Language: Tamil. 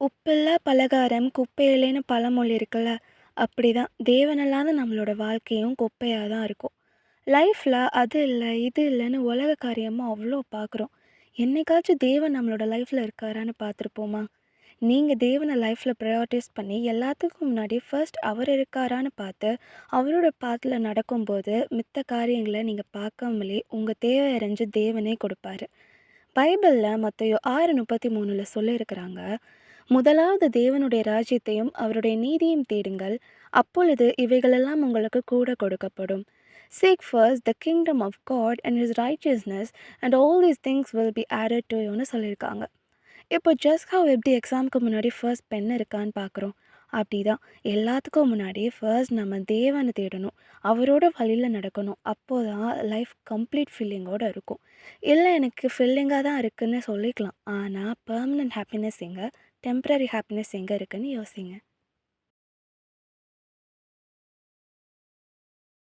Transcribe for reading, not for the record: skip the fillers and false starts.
உப்பில்லா பலகாரம் குப்பையிலேன்னு பழமொழி இருக்குல்ல. அப்படிதான் தேவனில்லாத நம்மளோட வாழ்க்கையும் குப்பையா தான் இருக்கும். லைஃப்ல அது இல்ல, இது இல்லன்னு உலக காரியமா அவ்ளோ பார்க்குறோம். என்னைக்காச்சும் தேவன் நம்மளோட லைஃப்ல இருக்காரான்னு பார்த்துருப்போமா? நீங்க தேவன லைஃப்ல ப்ரையாரிட்டைஸ் பண்ணி எல்லாத்துக்கும் முன்னாடி ஃபர்ஸ்ட் அவர் இருக்காரான்னு பார்த்து, அவரோட பாத்துல நடக்கும்போது, மித்த காரியங்கள நீங்க பார்க்காமலே உங்க தேவை அறிஞ்சு தேவனே கொடுப்பாரு. பைபிள்ல மத்தேயு 6:33ல சொல்லியிருக்கிறாங்க. முதலாவது தேவனுடைய ராஜ்யத்தையும் அவருடைய நீதியையும் தேடுங்கள், அப்பொழுது இவைகளெல்லாம் உங்களுக்கு கூட கொடுக்கப்படும். Seek first the kingdom of God and his righteousness and all these things will be added to youன்னு சொல்லியிருக்காங்க. இப்போ ஜஸ்ட் ஹவ் எப்படி எக்ஸாமுக்கு முன்னாடி ஃபர்ஸ்ட் பென் இருக்கான்னு பார்க்குறோம். அப்படிதான் எல்லாத்துக்கும் முன்னாடி ஃபர்ஸ்ட் நம்ம தேவனை தேடணும். அவரோட வழியில் நடக்கணும். அப்போ தான் லைஃப் கம்ப்ளீட் ஃபீலிங்கோட இருக்கும். இல்லை எனக்கு ஃபீலிங்காக தான் இருக்குன்னு சொல்லிக்கலாம். ஆனால் பெர்மனன்ட் ஹாப்பினஸ் எங்கே, டெம்ப்ரரி ஹாப்பினஸ் எங்கே இருக்குன்னு யோசிங்க.